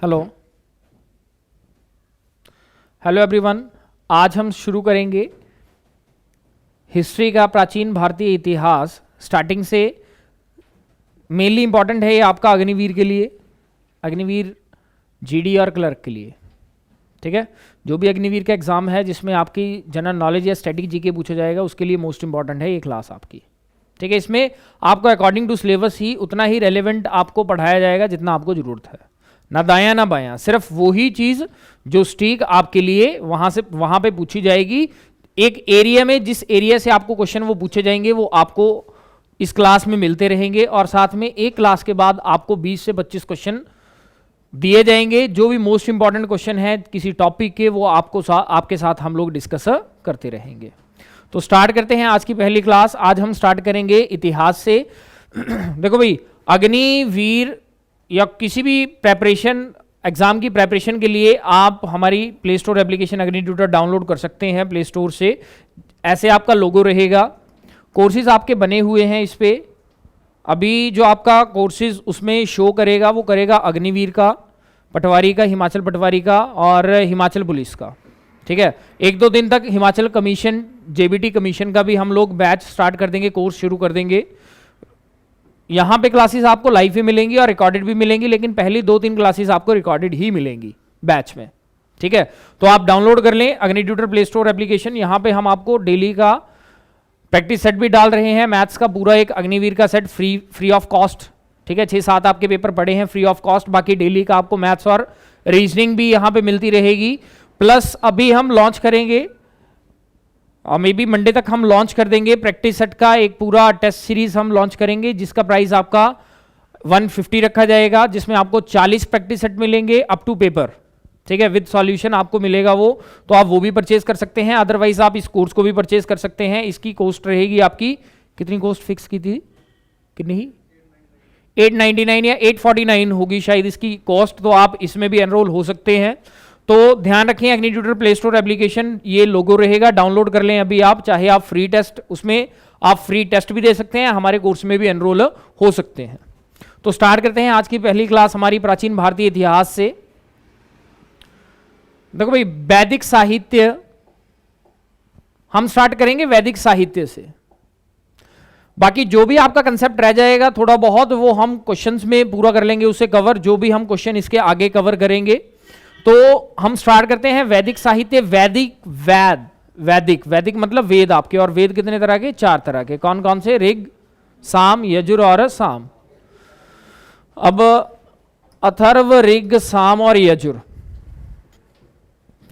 Hello hello everyone, आज हम शुरू करेंगे हिस्ट्री का प्राचीन भारतीय इतिहास। स्टार्टिंग से मेनली इंपॉर्टेंट है ये आपका अग्निवीर के लिए, अग्निवीर जीडी और क्लर्क के लिए। ठीक है, जो भी अग्निवीर का एग्जाम है जिसमें आपकी जनरल नॉलेज या स्टैटिक जीके पूछा जाएगा उसके लिए मोस्ट इंपॉर्टेंट है ये क्लास आपकी। ठीक है, इसमें आपको अकॉर्डिंग टू सिलेबस ही उतना ही रेलेवेंट आपको पढ़ाया जाएगा जितना आपको जरूरत है, ना दायां ना बायां, सिर्फ वही चीज जो स्टिक आपके लिए वहां पे पूछी जाएगी। एक एरिया में जिस एरिया से आपको क्वेश्चन वो पूछे जाएंगे वो आपको इस क्लास में मिलते रहेंगे, और साथ में एक क्लास के बाद आपको 20 से 25 क्वेश्चन दिए जाएंगे। जो भी मोस्ट इंपॉर्टेंट क्वेश्चन है किसी टॉपिक के वो आपके साथ हम लोग डिस्कस करते रहेंगे। तो स्टार्ट करते हैं आज की पहली क्लास। आज हम स्टार्ट करेंगे इतिहास से। देखो भाई, अग्निवीर या किसी भी प्रेपरेशन एग्जाम की प्रेपरेशन के लिए आप हमारी प्ले स्टोर एप्लीकेशन अग्नि ट्यूटर डाउनलोड कर सकते हैं प्ले स्टोर से। ऐसे आपका लोगो रहेगा, कोर्सेज आपके बने हुए हैं इस पे। अभी जो आपका कोर्सेज उसमें शो करेगा वो करेगा अग्निवीर का, पटवारी का, हिमाचल पटवारी का और हिमाचल पुलिस का। ठीक है, एक दो दिन तक हिमाचल कमीशन, जेबीटी कमीशन का भी हम लोग बैच स्टार्ट कर देंगे, कोर्स शुरू कर देंगे। यहां पे क्लासेस आपको लाइव भी मिलेंगी और रिकॉर्डेड भी मिलेंगी, लेकिन पहली 2-3 क्लासेस आपको रिकॉर्डेड ही मिलेंगी बैच में। ठीक है, तो आप डाउनलोड कर लें अग्नि ट्यूटर प्ले स्टोर एप्लीकेशन। यहां पे हम आपको डेली का प्रैक्टिस सेट भी डाल रहे हैं, मैथ्स का पूरा एक अग्निवीर का सेट फ्री ऑफ कॉस्ट। ठीक है, 6-7 आपके पेपर पड़े हैं फ्री ऑफ कॉस्ट। बाकी डेली का आपको मैथ्स और रीजनिंग भी यहां पे मिलती रहेगी। प्लस अभी हम लॉन्च करेंगे और मे बी मंडे तक हम लॉन्च कर देंगे प्रैक्टिस सेट का एक पूरा टेस्ट सीरीज हम लॉन्च करेंगे, जिसका प्राइस आपका 150 रखा जाएगा, जिसमें आपको 40 प्रैक्टिस सेट मिलेंगे अप टू पेपर। ठीक है, विद सॉल्यूशन आपको मिलेगा वो, तो आप वो भी परचेज कर सकते हैं। अदरवाइज आप इस कोर्स को भी परचेज कर सकते हैं। इसकी कॉस्ट रहेगी आपकी, कितनी कॉस्ट फिक्स की थी, कितनी ही 899 या 849 होगी शायद इसकी कॉस्ट। तो आप इसमें भी एनरोल हो सकते हैं। तो ध्यान रखें, अग्नि ट्यूटर प्ले स्टोर एप्लीकेशन ये लोगो रहेगा, डाउनलोड कर लें अभी आप। चाहे आप फ्री टेस्ट, उसमें आप फ्री टेस्ट भी दे सकते हैं, हमारे कोर्स में भी एनरोल हो सकते हैं। तो स्टार्ट करते हैं आज की पहली क्लास हमारी प्राचीन भारतीय इतिहास से। देखो भाई, वैदिक साहित्य हम स्टार्ट करेंगे वैदिक साहित्य से। बाकी जो भी आपका कंसेप्ट रह जाएगा थोड़ा बहुत वो हम क्वेश्चंस में पूरा कर लेंगे, उसे कवर, जो भी हम क्वेश्चन इसके आगे कवर करेंगे। तो हम स्टार्ट करते हैं वैदिक साहित्य। वैदिक मतलब वेद आपके, और वेद कितने तरह के, 4 तरह के। कौन कौन से, ऋग, साम, यजुर और साम। अब अथर्व, ऋग, साम और यजुर।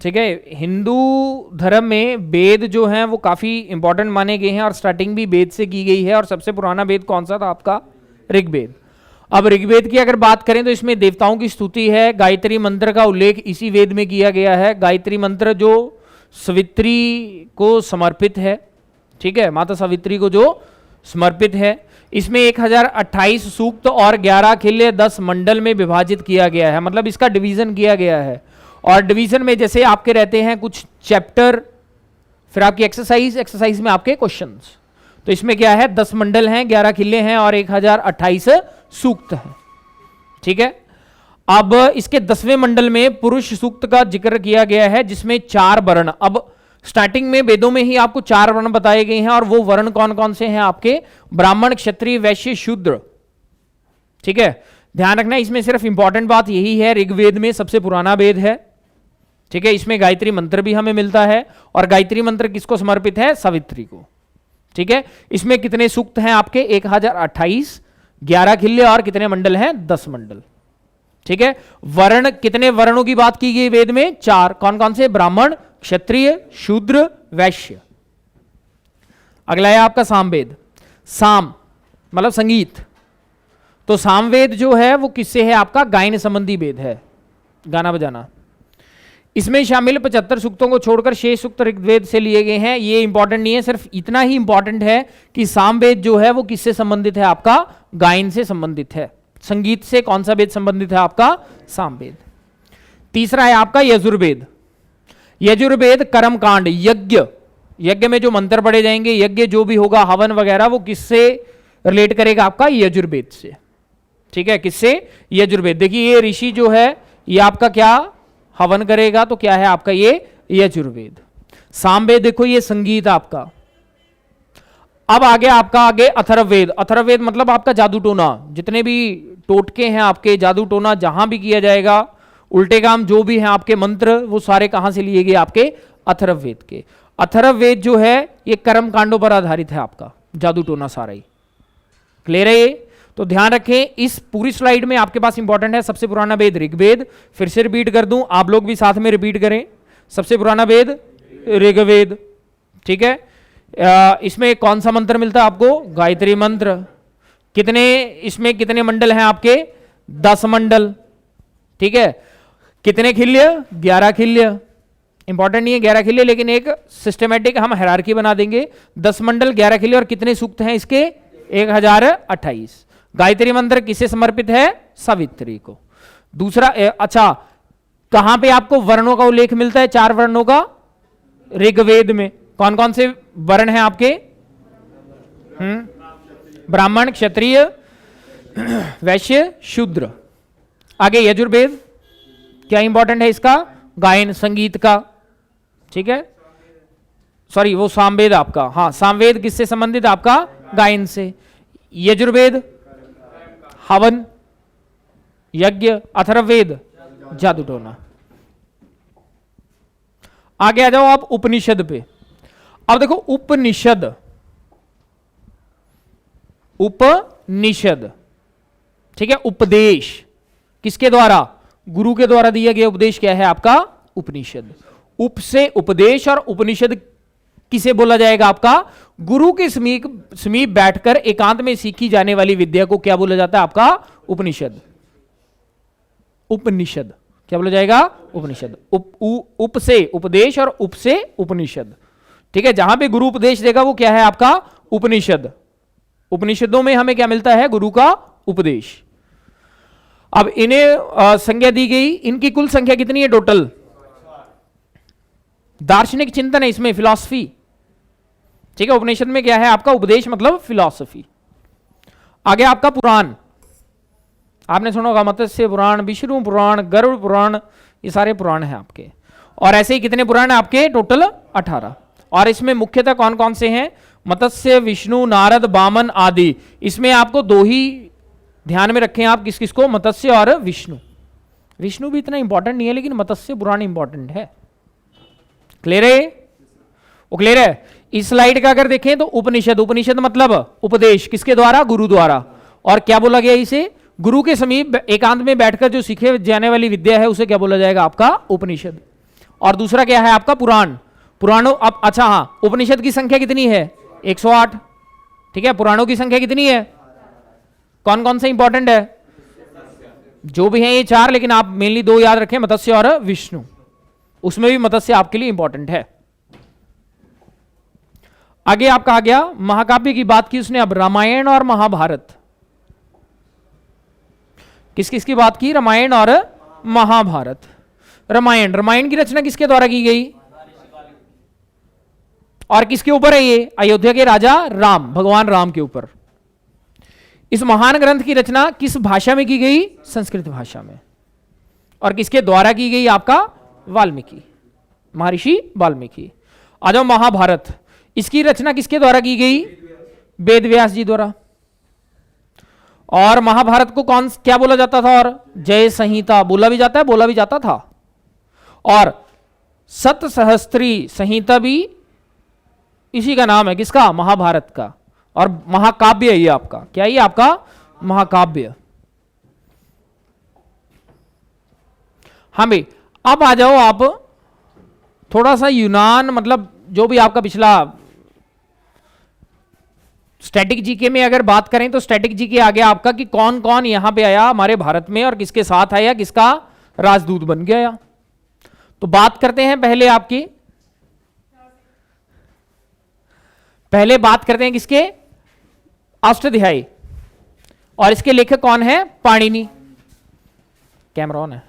ठीक है, हिंदू धर्म में वेद जो हैं वो काफी इंपॉर्टेंट माने गए हैं और स्टार्टिंग भी वेद से की गई है। और सबसे पुराना वेद कौन सा था आपका, ऋग्वेद। अब ऋग्वेद की अगर बात करें तो इसमें देवताओं की स्तुति है, गायत्री मंत्र का उल्लेख इसी वेद में किया गया है। गायत्री मंत्र जो सावित्री को समर्पित है, ठीक है, माता सावित्री को जो समर्पित है। इसमें 1028 सूक्त और 11 खिल्य 10 मंडल में विभाजित किया गया है, मतलब इसका डिवीजन किया गया है। और डिवीजन में जैसे आपके रहते हैं कुछ चैप्टर, फिर आपकी एक्सरसाइज में आपके क्वेश्चंस। तो इसमें क्या है, 10 मंडल हैं, 11 खिल्ले हैं और 1028 सूक्त है। ठीक है, अब इसके 10वें मंडल में पुरुष सूक्त का जिक्र किया गया है, जिसमें 4 वर्ण। अब स्टार्टिंग में वेदों में ही आपको 4 वर्ण बताए गए हैं, और वो वर्ण कौन कौन से हैं आपके, ब्राह्मण, क्षत्रिय, वैश्य, शूद्र। ठीक है, ध्यान रखना, इसमें सिर्फ इंपॉर्टेंट बात यही है, ऋग्वेद में सबसे पुराना वेद है। ठीक है, इसमें गायत्री मंत्र भी हमें मिलता है, और गायत्री मंत्र किसको समर्पित है, सावित्री को। ठीक है, इसमें कितने सूक्त हैं आपके, 1028, 11 खिल्ले और कितने मंडल हैं, 10 मंडल। ठीक है, वर्ण, कितने वर्णों की बात की गई वेद में, 4। कौन कौन से, ब्राह्मण, क्षत्रिय, शूद्र, वैश्य। अगला है आपका सामवेद। साम मतलब संगीत। तो सामवेद जो है वो किससे है आपका, गायन संबंधी वेद है, गाना बजाना। इसमें शामिल 75 सूक्तों को छोड़कर शेष सूक्त ऋग्वेद से लिए गए हैं। ये इंपॉर्टेंट नहीं है, सिर्फ इतना ही इंपॉर्टेंट है कि सामवेद जो है वो किससे संबंधित है आपका, गायन से संबंधित है। संगीत से कौन सा वेद संबंधित है आपका, सामवेद। तीसरा है आपका यजुर्वेद। यजुर्वेद कर्मकांड, यज्ञ में जो मंत्र पढ़े जाएंगे, यज्ञ जो भी होगा, हवन वगैरह, वो किससे रिलेट करेगा आपका, यजुर्वेद से। ठीक है, किससे, यजुर्वेद। देखिए ये ऋषि जो है ये आपका क्या हवन करेगा, तो क्या है आपका ये यजुर्वेद। सामवेद देखो ये संगीत आपका। अब आगे आपका आगे अथर्ववेद। अथर्ववेद मतलब आपका जादू टोना, जितने भी टोटके हैं आपके, जादू टोना जहां भी किया जाएगा, उल्टे काम जो भी हैं आपके मंत्र, वो सारे कहां से लिए गए आपके अथर्ववेद के। अथर्ववेद जो है ये कर्म कांडों पर आधारित है आपका जादू टोना सारा ही। क्लियर है ये? तो ध्यान रखें इस पूरी स्लाइड में आपके पास इंपॉर्टेंट है सबसे पुराना वेद ऋग्वेद। फिर से रिपीट कर दूं, आप लोग भी साथ में रिपीट करें। सबसे पुराना वेद ऋग्वेद, ठीक है। इसमें कौन सा मंत्र मिलता है आपको? गायत्री मंत्र। कितने इसमें कितने मंडल हैं आपके? 10 मंडल, ठीक है। कितने खिल्य? 11 खिल्य। इंपॉर्टेंट नहीं है 11 खिल्य, लेकिन एक सिस्टमेटिक हम हायरार्की बना देंगे। 10 मंडल, 11 खिल्य, और कितने सूक्त हैं इसके? 1028। गायत्री मंत्र किसे समर्पित है? सावित्री को। दूसरा अच्छा, कहां पे आपको वर्णों का उल्लेख मिलता है? 4 वर्णों का ऋग्वेद में। कौन कौन से वर्ण हैं आपके? ब्राह्मण, क्षत्रिय, वैश्य, शूद्र। आगे यजुर्वेद, क्या इंपॉर्टेंट है इसका? गायन, संगीत का, ठीक है। सॉरी वो सामवेद आपका, हाँ सामवेद किससे संबंधित? आपका गायन से। यजुर्वेद हवन, यज्ञ। अथर्ववेद जादू टोना। आगे आ जाओ आप उपनिषद पे। अब देखो उपनिषद, उपनिषद, ठीक है। उपदेश किसके द्वारा? गुरु के द्वारा दिया गया उपदेश क्या है आपका? उपनिषद। उप से उपदेश, और उपनिषद किसे बोला जाएगा आपका? गुरु के समीप बैठकर एकांत में सीखी जाने वाली विद्या को क्या बोला जाता है आपका? उपनिषद। उपनिषद क्या बोला जाएगा? उपनिषद। उप से उपदेश और उप से उपनिषद, ठीक है। जहां पे गुरु उपदेश देगा वो क्या है आपका? उपनिषद। उपनिषदों में हमें क्या मिलता है? गुरु का उपदेश। अब इन्हें संज्ञा दी गई, इनकी कुल संख्या कितनी है टोटल? दार्शनिक चिंतन है इसमें, फिलॉसफी, ठीक है। उपनिषद में क्या है आपका? उपदेश मतलब फिलॉसफी। आगे आपका पुराण, आपने सुना होगा मत्स्य पुराण, विष्णु पुराण, गरुड़ पुराण, ये सारे पुराण हैं आपके। और ऐसे ही कितने पुराण हैं आपके? टोटल 18। और इसमें मुख्यतः कौन कौन से हैं? मत्स्य, विष्णु, नारद, वामन आदि। इसमें आपको 2 ही ध्यान में रखें आप, किस किस को? मत्स्य और विष्णु। विष्णु भी इतना इंपॉर्टेंट नहीं है, लेकिन मत्स्य पुराण इंपॉर्टेंट है। क्लियर है? वो क्लियर है? इस स्लाइड का अगर देखें तो उपनिषद, उपनिषद मतलब उपदेश, किसके द्वारा? गुरु द्वारा। और क्या बोला गया इसे? गुरु के समीप एकांत में बैठकर जो सीखे जाने वाली विद्या है उसे क्या बोला जाएगा आपका? उपनिषद। और दूसरा क्या है आपका? पुराण। पुराणों, अब अच्छा हाँ, उपनिषद की संख्या कितनी है? 108, ठीक है। पुराणों की संख्या कितनी है? कौन कौन से इंपॉर्टेंट है? जो भी है ये 4, लेकिन आप मेनली 2 याद रखें, मत्स्य और विष्णु। उसमें भी मत्स्य आपके लिए इंपॉर्टेंट है। आगे आपका आ गया महाकाव्य की बात की उसने, अब रामायण और महाभारत। किस किस की बात की? रामायण और महाभारत। रामायण, रामायण की रचना किसके द्वारा की गई? और किसके ऊपर है ये? अयोध्या के राजा राम, भगवान राम के ऊपर। इस महान ग्रंथ की रचना किस भाषा में की गई? संस्कृत भाषा में। और किसके द्वारा की गई? आपका वाल्मीकि, महर्षि वाल्मीकि। आ जाओ महाभारत, इसकी रचना किसके द्वारा की गई? वेद व्यास जी द्वारा। और महाभारत को कौन क्या बोला जाता था? और जय संहिता बोला भी जाता है, बोला भी जाता था। और सतसहस्त्री संहिता भी इसी का नाम है, किसका? महाभारत का। और महाकाव्य ये आपका क्या? ये आपका महाकाव्य। हमें अब आ जाओ आप थोड़ा सा यूनान, मतलब जो भी आपका पिछला स्टैटिक जीके में अगर बात करें तो स्टैटिक जीके आ गया आपका कि कौन कौन यहां पे आया हमारे भारत में और किसके साथ आया, किसका राजदूत बन गया। तो बात करते हैं पहले बात करते हैं किसके? अष्टाध्यायी। और इसके लेखक कौन है? पाणिनि। कैमरा ऑन है।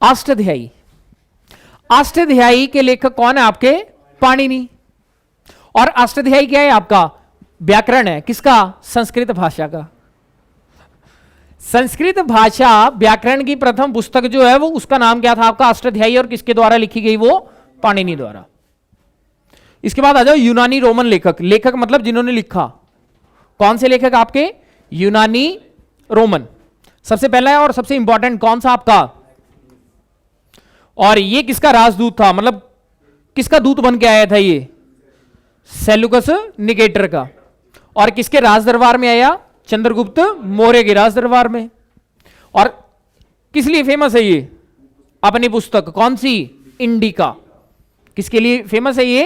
अष्टाध्यायी, अष्टाध्यायी के लेखक कौन है आपके? पाणिनि। और अष्टाध्यायी क्या है आपका? व्याकरण है किसका? संस्कृत भाषा का। संस्कृत भाषा व्याकरण की प्रथम पुस्तक जो है वो उसका नाम क्या था आपका? अष्टाध्यायी। और किसके द्वारा लिखी गई? वो पाणिनि द्वारा। इसके बाद आ जाओ यूनानी रोमन लेखक। लेखक मतलब जिन्होंने लिखा। कौन से लेखक आपके? यूनानी रोमन। सबसे पहला है और सबसे इंपॉर्टेंट कौन सा आपका? और ये किसका राजदूत था? मतलब किसका दूत बन के आया था ये? सेल्यूकस निकेटर का। और किसके राज दरबार में आया? चंद्रगुप्त मौर्य के राज दरबार में। और किस लिए फेमस है ये? अपनी पुस्तक कौन सी? इंडिका। किसके लिए फेमस है ये?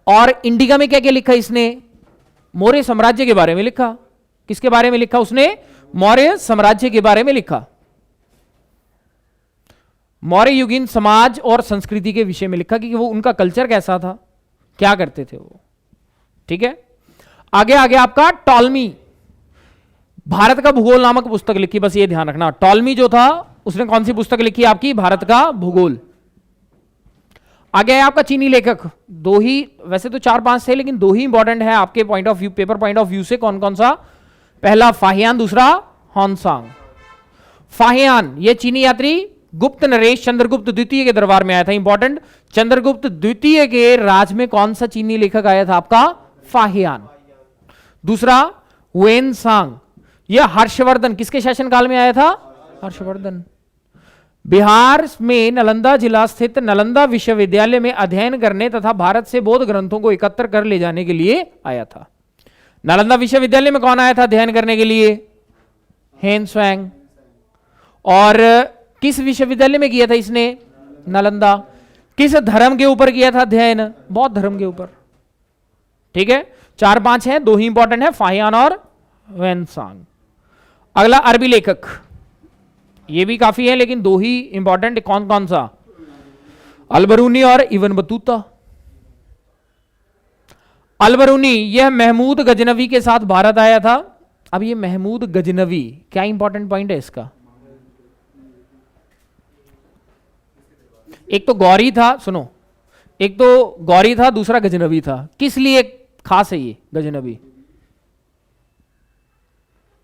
और इंडिका में क्या क्या लिखा इसने? मौर्य साम्राज्य के बारे में लिखा। किसके बारे में लिखा उसने? मौर्य साम्राज्य के बारे में लिखा। मौर्य युगीन समाज और संस्कृति के विषय में लिखा कि वो उनका कल्चर कैसा था, क्या करते थे वो। ठीक है, आगे आगे आपका टॉलमी, भारत का भूगोल नामक पुस्तक लिखी। बस ये ध्यान रखना, टॉलमी जो था उसने कौन सी पुस्तक लिखी आपकी? भारत का भूगोल। आगे है आपका चीनी लेखक। दो ही, वैसे तो 4-5 थे लेकिन दो ही इंपॉर्टेंट है आपके point of view, paper point of view से। कौन कौन सा? पहला फाहियान, दूसरा हॉन्सांग। फाहियान ये चीनी यात्री गुप्त नरेश चंद्रगुप्त द्वितीय के दरबार में आया था। इंपॉर्टेंट, चंद्रगुप्त द्वितीय के राज में कौन सा चीनी लेखक आया था आपका? फाहियान। दूसरा वेनसांग, यह हर्षवर्धन, किसके शासनकाल में आया था? हर्षवर्धन। बिहार में नालंदा जिला स्थित नालंदा विश्वविद्यालय में अध्ययन करने तथा भारत से बौद्ध ग्रंथों को एकत्र कर ले जाने के लिए आया था। नालंदा विश्वविद्यालय में कौन आया था अध्ययन करने के लिए? हेनस्वैंग। और किस विश्वविद्यालय में किया था इसने? नालंदा। किस धर्म के ऊपर किया था अध्ययन? बौद्ध धर्म के ऊपर। ठीक है, 4-5 हैं, दो ही इंपॉर्टेंट है, फाहियान और वेनसांग। अगला अरबी लेखक, ये भी काफी है लेकिन दो ही इंपॉर्टेंट। कौन कौन सा? अलबरूनी और इब्न बतूता। अलबरूनी यह महमूद गजनवी के साथ भारत आया था। अब ये महमूद गजनवी क्या इंपॉर्टेंट पॉइंट है इसका? एक तो गौरी था, सुनो, एक तो गौरी था, दूसरा गजनवी था। किस लिए खास है ये गजनवी?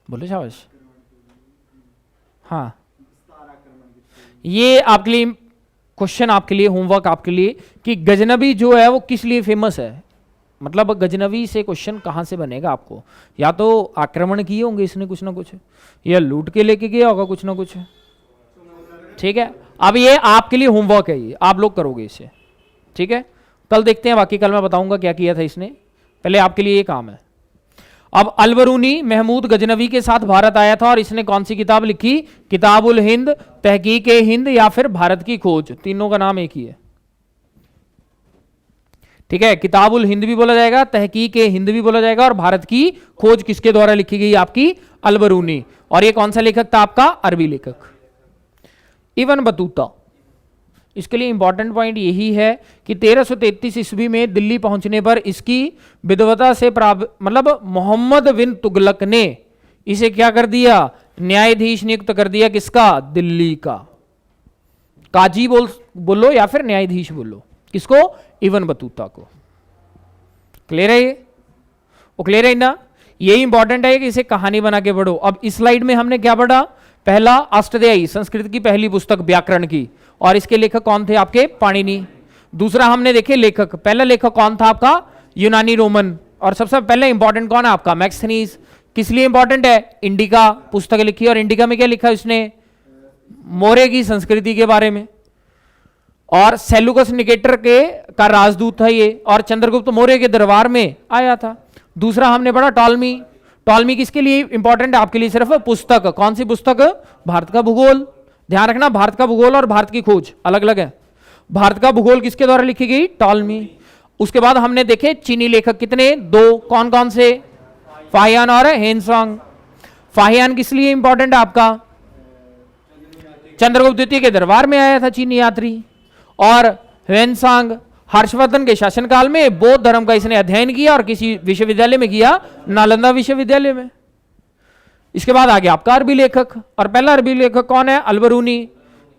बोलो शाबाश। हाँ, ये आपके लिए क्वेश्चन, आपके लिए होमवर्क आपके लिए, कि गजनवी जो है वो किस लिए फेमस है। मतलब गजनवी से क्वेश्चन कहां से बनेगा आपको? या तो आक्रमण किए होंगे इसने कुछ ना कुछ, या लूट के लेके गया होगा कुछ ना कुछ। ठीक है, अब ये आपके लिए होमवर्क है, ये आप लोग करोगे इसे। ठीक है, कल देखते हैं, बाकी कल मैं बताऊंगा क्या किया था इसने। पहले आपके लिए ये काम है। अब अलबरूनी महमूद गजनवी के साथ भारत आया था और इसने कौन सी किताब लिखी? किताबुल हिंद, तहकीक हिंद या फिर भारत की खोज। तीनों का नाम एक ही है। ठीक है, किताबुल हिंद भी बोला जाएगा, तहकीक हिंद भी बोला जाएगा, और भारत की खोज किसके द्वारा लिखी गई? आपकी अलबरूनी। और ये कौन सा लेखक था आपका? अरबी लेखक। इब्न बतूता, इसके लिए इंपॉर्टेंट पॉइंट यही है कि 1333 ईस्वी में दिल्ली पहुंचने पर इसकी विद्वता से मतलब मोहम्मद बिन तुगलक ने इसे क्या कर दिया? न्यायाधीश नियुक्त कर दिया। किसका? दिल्ली का। काजी बोलो या फिर न्यायाधीश बोलो। किसको? इब्न बतूता को। क्लियर है ये? वो क्लियर है ना? यही इंपॉर्टेंट है कि इसे कहानी बना के पढ़ो। अब इस स्लाइड में हमने क्या पढ़ा? पहला अष्टाध्यायी, संस्कृत की पहली पुस्तक व्याकरण की, और इसके लेखक कौन थे आपके? पाणिनि। दूसरा हमने देखे लेखक, पहला लेखक कौन था आपका? यूनानी रोमन। और सबसे पहले इंपॉर्टेंट कौन है आपका? मैक्सनीज। किस लिए इंपॉर्टेंट है? इंडिका पुस्तक लिखी, और इंडिका में क्या लिखा इसने? मौर्य की संस्कृति के बारे में। और सेल्यूकस निकेटर के का राजदूत था ये, और चंद्रगुप्त मौर्य के दरबार में आया था। दूसरा हमने पढ़ा टॉलमी। टॉलमी किसके लिए इंपॉर्टेंट है आपके लिए? सिर्फ पुस्तक। कौन सी पुस्तक? भारत का भूगोल। ध्यान रखना, भारत का भूगोल और भारत की खोज अलग अलग है। भारत का भूगोल किसके द्वारा लिखी गई? टॉलमी। उसके बाद हमने देखे चीनी लेखक कितने? 2। कौन कौन से? फाहियान और हेनसांग। फाहियान किस लिए इंपॉर्टेंट है आपका? चंद्रगुप्त द्वितीय के दरबार में आया था चीनी यात्री। और हेनसांग हर्षवर्धन के शासनकाल में बौद्ध धर्म का इसने अध्ययन किया, और किसी विश्वविद्यालय में किया? नालंदा विश्वविद्यालय में। इसके बाद आ गया आपका अरबी लेखक, और पहला अरबी लेखक कौन है? अलबरूनी।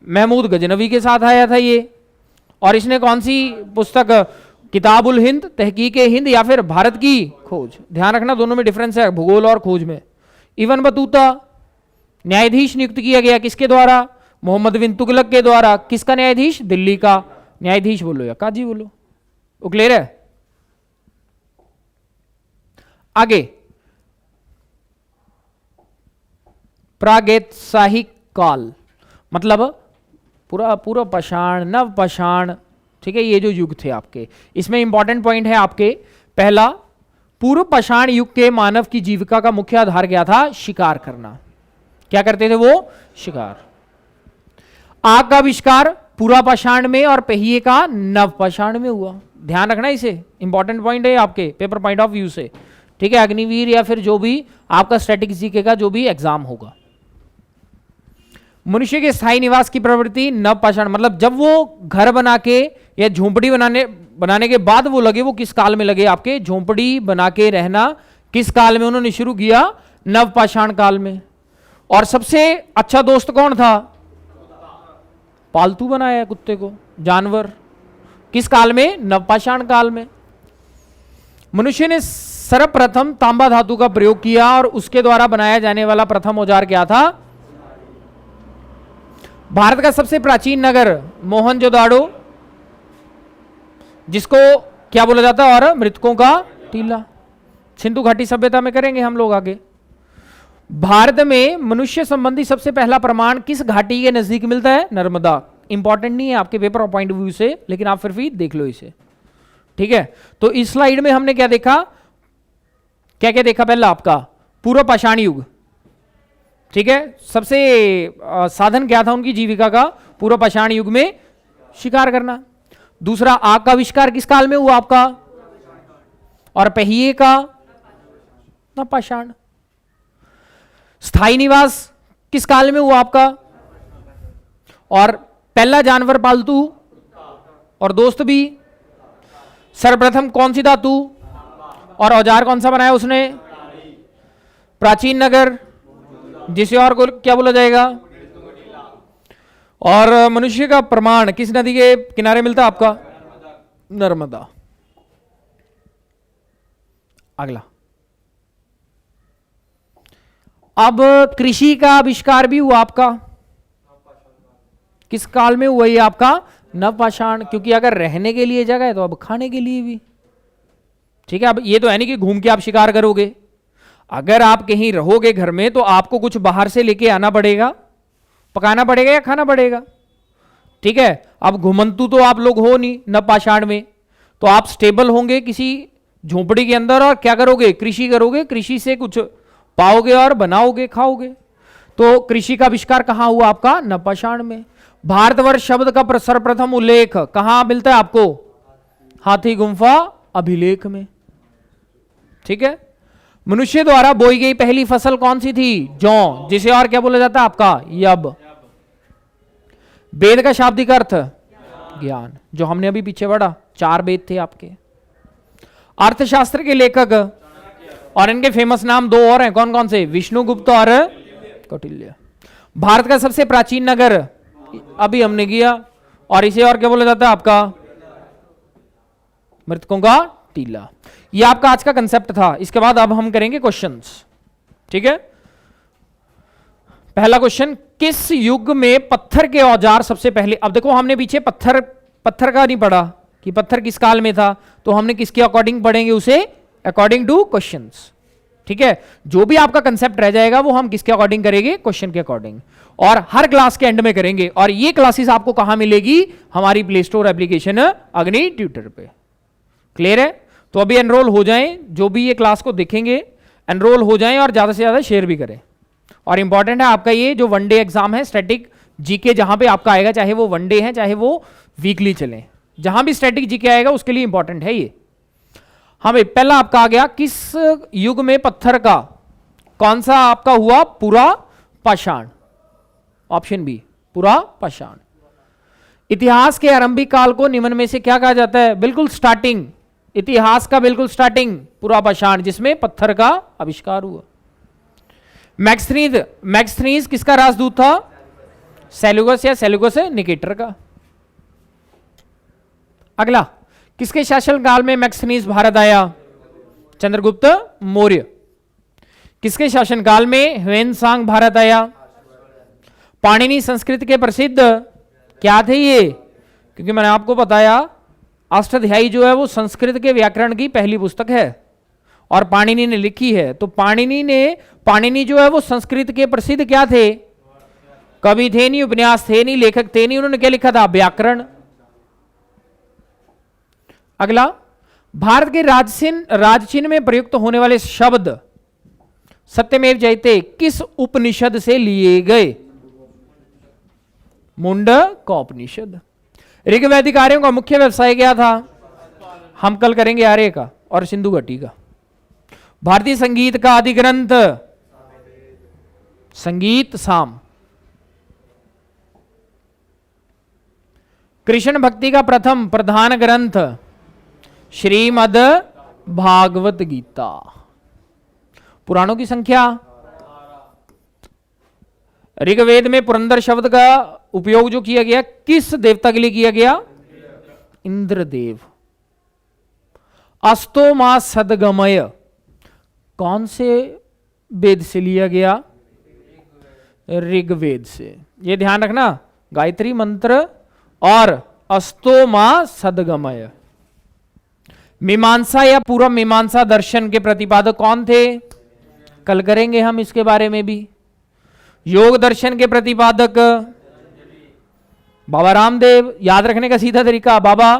महमूद गजनवी के साथ आया था ये, और इसने कौन सी पुस्तक? किताब उल हिंद, तहकीक हिंद या फिर भारत की खोज। ध्यान रखना दोनों में डिफरेंस है भूगोल और खोज में। इब्न बतूता न्यायाधीश नियुक्त किया गया किसके द्वारा? मोहम्मद बिन तुगलक के द्वारा। किसका न्यायाधीश? दिल्ली का न्यायाधीश बोलो या काजी बोलो। वो क्लियर है? आगे प्रागैतिहासिक काल मतलब पूरा पूरा पाषाण, नव पाषाण, ठीक है, ये जो युग थे आपके, इसमें इंपॉर्टेंट पॉइंट है आपके। पहला, पूर्व पाषाण युग के मानव की जीविका का मुख्य आधार क्या था? शिकार करना। क्या करते थे वो? शिकार। आग का आविष्कार पूरा पाषाण में और पहिए का नव पाषाण में हुआ। ध्यान रखना, इसे इंपॉर्टेंट पॉइंट है आपके पेपर पॉइंट ऑफ व्यू से, ठीक है, अग्निवीर या फिर जो भी आपका स्टैटिक जीके का जो भी एग्जाम होगा। मनुष्य के स्थायी निवास की प्रवृत्ति नव पाषाण मतलब जब वो घर बना के या झोंपड़ी बनाने के बाद वो लगे, वो किस काल में लगे आपके? झोंपड़ी बना के रहना किस काल में उन्होंने शुरू किया? नव पाषाण काल में। और सबसे अच्छा दोस्त कौन था? पालतू बनाया कुत्ते को, जानवर। किस काल में? नव पाषाण काल में। मनुष्य ने सर्वप्रथम तांबा धातु का प्रयोग किया और उसके द्वारा बनाया जाने वाला प्रथम औजार क्या था? भारत का सबसे प्राचीन नगर मोहनजोदाड़ो, जिसको क्या बोला जाता है? और मृतकों का टीला। सिंधु घाटी सभ्यता में करेंगे हम लोग आगे। भारत में मनुष्य संबंधी सबसे पहला प्रमाण किस घाटी के नजदीक मिलता है? नर्मदा। इंपॉर्टेंट नहीं है आपके पेपर पॉइंट ऑफ व्यू से, लेकिन आप फिर भी देख लो इसे, ठीक है। तो इस स्लाइड में हमने क्या देखा? क्या क्या देखा? पहला आपका पूर्व पाषाण युग, ठीक है, सबसे साधन क्या था उनकी जीविका का? पूर्व पाषाण युग में शिकार करना। दूसरा, आग का आविष्कार किस काल में हुआ आपका? और पहिए का नव पाषाण। स्थायी निवास किस काल में हुआ आपका? और पहला जानवर पालतू और दोस्त भी। सर्वप्रथम कौन सी धातु और औजार कौन सा बनाया उसने? प्राचीन नगर, जिसे और को क्या बोला जाएगा? और मनुष्य का प्रमाण किस नदी के किनारे मिलता आपका? नर्मदा। अगला, अब कृषि का आविष्कार भी हुआ आपका किस काल में हुआ? ये आपका नव पाषाण, क्योंकि अगर रहने के लिए जगह है तो अब खाने के लिए भी, ठीक है। अब ये तो है नहीं कि घूम के आप शिकार करोगे, अगर आप कहीं रहोगे घर में तो आपको कुछ बाहर से लेके आना पड़ेगा, पकाना पड़ेगा या खाना पड़ेगा, ठीक है। अब घुमंतु तो आप लोग हो नहीं नव पाषाण में, तो आप स्टेबल होंगे किसी झोंपड़ी के अंदर और क्या करोगे? कृषि करोगे, कृषि से कुछ पाओगे और बनाओगे, खाओगे। तो कृषि का आविष्कार कहां हुआ आपका? नव पाषाण में। भारतवर्ष शब्द का सर्वप्रथम उल्लेख कहां मिलता है आपको? हाथी गुम्फा अभिलेख में, ठीक है। मनुष्य द्वारा बोई गई पहली फसल कौन सी थी? जौ, जिसे और क्या बोला जाता है आपका? यब। वेद का शाब्दिक अर्थ ज्ञान, जो हमने अभी पीछे पढ़ा, 4 वेद थे आपके। अर्थशास्त्र के लेखक और इनके फेमस नाम 2 और हैं, कौन कौन से? विष्णुगुप्त और कौटिल्य। भारत का सबसे प्राचीन नगर अभी हमने किया, और इसे और क्या बोला जाता है आपका? मृतकों का टीला। ये आपका आज का कंसेप्ट था। इसके बाद अब हम करेंगे क्वेश्चंस, ठीक है। पहला क्वेश्चन, किस युग में पत्थर के औजार सबसे पहले? अब देखो हमने पीछे पत्थर का नहीं पढ़ा कि पत्थर किस काल में था, तो हमने किसके अकॉर्डिंग पढ़ेंगे उसे? अकॉर्डिंग टू क्वेश्चंस, ठीक है। जो भी आपका कंसेप्ट रह जाएगा वो हम किसके अकॉर्डिंग करेंगे? क्वेश्चन के अकॉर्डिंग, और हर क्लास के एंड में करेंगे। और ये क्लासेस आपको कहां मिलेगी? हमारी प्ले स्टोर एप्लीकेशन अग्नि ट्यूटर पे। क्लियर है? तो अभी एनरोल हो जाएं, जो भी ये क्लास को देखेंगे एनरोल हो जाएं और ज्यादा से ज्यादा शेयर भी करें। और इंपॉर्टेंट है आपका ये जो वनडे एग्जाम है स्टैटिक जीके, जहां पे आपका आएगा, चाहे वो वनडे है चाहे वो वीकली चले, जहां भी स्टैटिक जीके आएगा उसके लिए इंपॉर्टेंट है ये। हाँ भाई, पहला आपका आ गया, किस युग में पत्थर का कौन सा आपका हुआ? पूरा पाषाण। ऑप्शन बी, पूरा पाषाण। इतिहास के आरंभिक काल को निम्न में से क्या कहा जाता है? बिल्कुल स्टार्टिंग, इतिहास का बिल्कुल स्टार्टिंग पूरा पाषाण, जिसमें पत्थर का आविष्कार हुआ। मैक्सथनीज किसका राजदूत था? सेल्यूकस या सेल्यूकस निकेटर का। अगला, किसके शासनकाल में मैक्सिनीज भारत आया? चंद्रगुप्त मौर्य। किसके शासनकाल में ह्वेनसांग भारत आया? पाणिनि संस्कृत के प्रसिद्ध क्या थे ये? क्योंकि मैंने आपको बताया अष्टाध्यायी जो है वो संस्कृत के व्याकरण की पहली पुस्तक है और पाणिनि ने लिखी है। तो पाणिनि जो है वो संस्कृत के प्रसिद्ध क्या थे? कवि थे नहीं, उपन्यास थे नहीं, लेखक थे नहीं। उन्होंने क्या लिखा था? व्याकरण। अगला, भारत के राजचिन्ह में प्रयुक्त होने वाले शब्द सत्यमेव जयते किस उपनिषद से लिए गए? मुंडकोपनिषद। ऋग्वैदिक आर्यों का मुख्य व्यवसाय क्या था? हम कल करेंगे आर्य का और सिंधु घटी का। भारतीय संगीत का आदि ग्रंथ संगीत साम। कृष्ण भक्ति का प्रथम प्रधान ग्रंथ श्रीमद् भागवत गीता। पुराणों की संख्या, ऋग्वेद में पुरंदर शब्द का उपयोग जो किया गया किस देवता के लिए किया गया? इंद्रदेव। अस्तोमा सदगमय कौन से वेद से लिया गया? ऋग्वेद से। यह ध्यान रखना, गायत्री मंत्र और अस्तोमा सदगमय। मीमांसा या पूर्व मीमांसा दर्शन के प्रतिपादक कौन थे? कल करेंगे हम इसके बारे में भी। योग दर्शन के प्रतिपादक बाबा रामदेव। याद रखने का सीधा तरीका, बाबा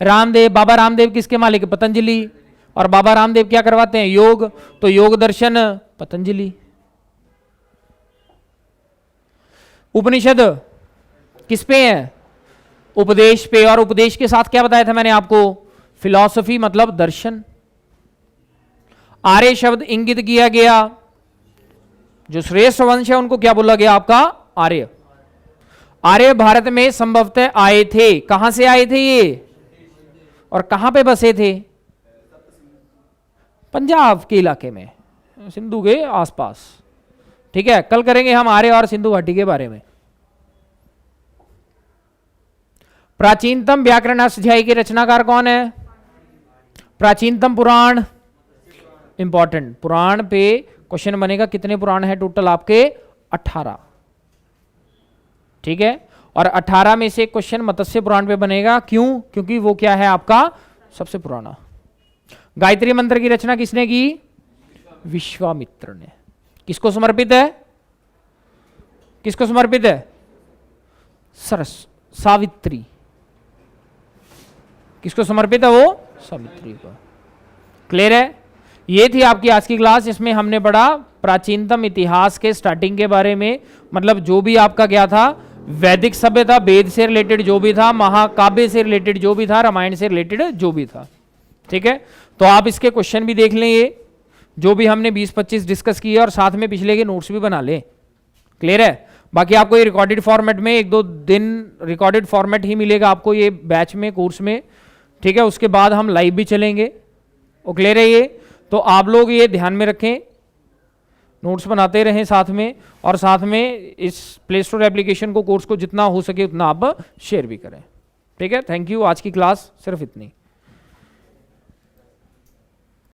रामदेव किसके मालिक? पतंजलि। और बाबा रामदेव क्या करवाते हैं? योग। तो योग दर्शन पतंजलि। उपनिषद किस पे है? उपदेश पे। और उपदेश के साथ क्या बताया था मैंने आपको? फिलॉसफी मतलब दर्शन। आर्य शब्द इंगित किया गया, जो श्रेष्ठ वंश है उनको क्या बोला गया आपका? आर्य। आर्य भारत में संभवतः आए थे। कहां से आए थे ये और कहां पे बसे थे? पंजाब के इलाके में, सिंधु के आसपास। ठीक है, कल करेंगे हम आर्य और सिंधु घाटी के बारे में। प्राचीनतम व्याकरण अष्टाध्यायी के रचनाकार कौन है? प्राचीनतम पुराण। इंपॉर्टेंट, पुराण पे क्वेश्चन बनेगा। कितने पुराण है टोटल आपके? 18। ठीक है, और 18 में से क्वेश्चन मत्स्य पुराण पे बनेगा। क्यों? क्योंकि वो क्या है आपका? सबसे पुराना। गायत्री मंत्र की रचना किसने की? विश्वामित्र ने। किसको समर्पित है? किसको समर्पित है? सावित्री। किसको समर्पित है वो? सावित्री को। क्लियर है? ये थी आपकी आज की क्लास। इसमें हमने पढ़ा प्राचीनतम इतिहास के स्टार्टिंग के बारे में, मतलब जो भी आपका क्या था, वैदिक सभ्यता, वेद से रिलेटेड जो भी था, महाकाव्य से रिलेटेड जो भी था, रामायण से रिलेटेड जो भी था। ठीक है, तो आप इसके क्वेश्चन भी देख लें, ये जो भी हमने 20-25 डिस्कस किए, और साथ में पिछले के नोट्स भी बना लें। क्लियर है? बाकी आपको ये रिकॉर्डेड फॉर्मेट में 1-2 दिन रिकॉर्डेड फॉर्मेट ही मिलेगा आपको ये बैच में, कोर्स में। ठीक है, उसके बाद हम लाइव भी चलेंगे। वो क्लियर है ये? तो आप लोग ये ध्यान में रखें, नोट्स बनाते रहें साथ में, और साथ में इस प्ले स्टोर एप्लीकेशन को, कोर्स को जितना हो सके उतना आप शेयर भी करें। ठीक है, थैंक यू। आज की क्लास सिर्फ इतनी।